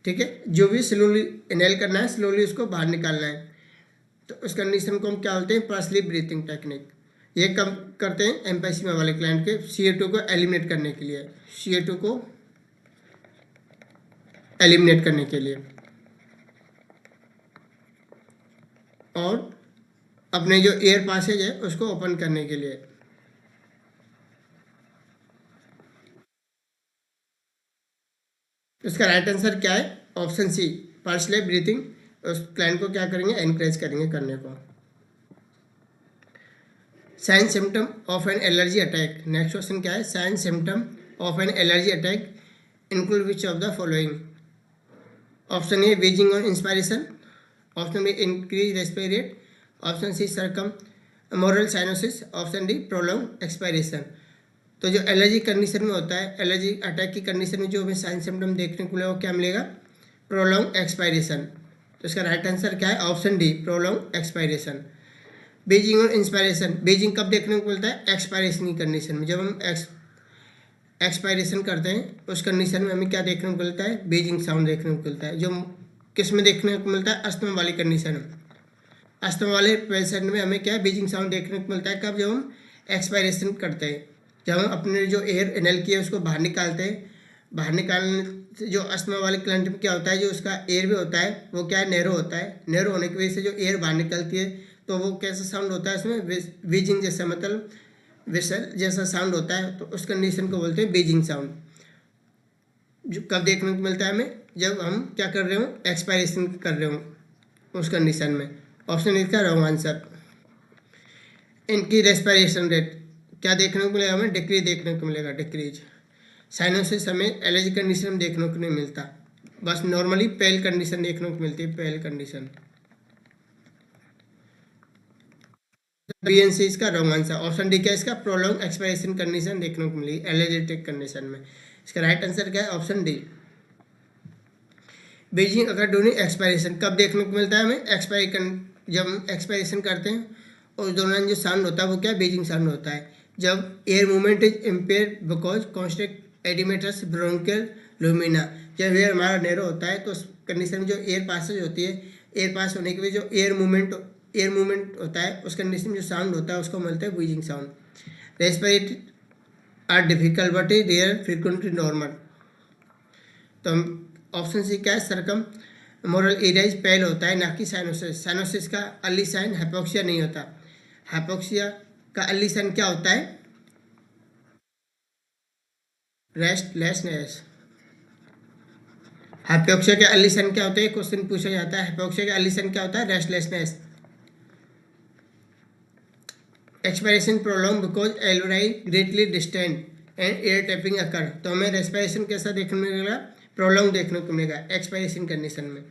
ठीक है, जो भी स्लोली इनहेल करना है स्लोली उसको बाहर निकालना है। तो उस कंडीशन को हम क्या बोलते हैं, पर्सनली ब्रीथिंग टेक्निक। ये कम करते हैं एम्फाइसीमा वाले क्लाइंट के CO2 को एलिमिनेट करने के लिए, CO2 को एलिमिनेट करने के लिए, और अपने जो एयर पासेज है उसको ओपन करने के लिए। इसका राइट आंसर क्या है, ऑप्शन सी, पर्सनली ब्रीथिंग उस क्लाइंट को क्या करेंगे, एनकरेज करेंगे करने को। Sign symptom of an allergy attack. Next question क्या है, sign symptom of an allergy attack include which of the following. Option A wheezing on inspiration, option B increase respiratory rate, option C circumoral cyanosis, option D prolong expiration. तो जो एलर्जी कंडीशन में होता है, एलर्जी अटैक की कंडीशन में जो हमें साइन सिम्टम देखने को मिलेगा वो क्या मिलेगा, प्रोलॉन्ग एक्सपायरेशन। तो इसका राइट आंसर क्या है, option D prolong expiration. Beijing और इंस्पायरेशन, बीजिंग कब देखने को मिलता है, एक्सपायरेशन की कंडीशन में, जब हम एक्सपायरेशन करते हैं उस कंडीशन में हमें क्या देखने को मिलता है, बीजिंग साउंड देखने को मिलता है। जो किस में देखने को मिलता है, अस्थमा वाली कंडीशन में, अस्थमा वाले पेशेंट में हमें क्या है, बीजिंग साउंड देखने को मिलता है कब, जब हम एक्सपायरेशन करते हैं, जब हम अपने जो एयर इनहेल किया उसको बाहर निकालते हैं। बाहर निकालने से जो अस्थमा वाले क्लाइंट में क्या होता है, जो उसका एयर भी होता है वो क्या है, नैरो होता है, नैरो होने की वजह से जो एयर बाहर निकलती है तो वो कैसा साउंड होता है, उसमें बीजिंग जैसा, मतलब विसल जैसा साउंड होता है। तो उस कंडीशन को बोलते हैं बीजिंग साउंड। जो कब देखने को मिलता है हमें, जब हम क्या कर रहे हो, एक्सपायरेशन कर रहे हो उस कंडीशन में। ऑप्शन इसका रॉन्ग आंसर। इनकी रेस्पिरेशन रेट क्या देखने को मिलेगा हमें, डिक्रीज देखने को मिलेगा, डिक्रीज। साइनोसिस हमें एलर्जी कंडीशन में देखने को नहीं मिलता, बस नॉर्मली पेल कंडीशन देखने को मिलती है, पेल कंडीशन। बी एन सी इसका रॉन्ग आंसर। ऑप्शन डी क्या इसका प्रोलॉन्ग एक्सपायरेशन कंडीशन देखने को मिली एलर्जेटिक कंडीशन में। इसका राइट आंसर क्या है ऑप्शन डी। बीजिंग अगर ड्यूरिंग एक्सपायरेशन कब देखने को मिलता है हमें जब हम एक्सपायरेशन करते हैं और उस दौरान जो साउंड होता है वो क्या बीजिंग साउंड होता है। जब air movement is impair because constrict oedematous bronchial lumina, जब एयर हमारा नैरो होता है तो उस कंडीशन में जो एयर पासेज होती है, एयर पास होने के लिए जो एयर मूवमेंट होता है उस कंडीशन में जो साउंड होता है उसको मिलता है wheezing sound. Respiratory are difficult but is rare frequently normal. तो हम ऑप्शन सी क्या है सरकम मोरल एरियाज पहले होता है ना कि साइनोसिस। साइनोसिस का अर्ली साइन हाइपोक्सिया नहीं होता। हाइपोक्सिया का अर्ली साइन क्या होता है रेस्टलेसनेस। हाइपोक्सिया के अर्ली साइन क्या होता है क्वेश्चन पूछा जाता है। हाइपोक्सिया के अर्ली साइन क्या होता है restlessness. Expiration prolong because alveoli greatly distant and air trapping occur. तो हमें रेस्पिरेशन कैसा देखने को मिलेगा प्रोलॉन्ग देखने को मिलेगा एक्सपायरेशन कंडीशन में।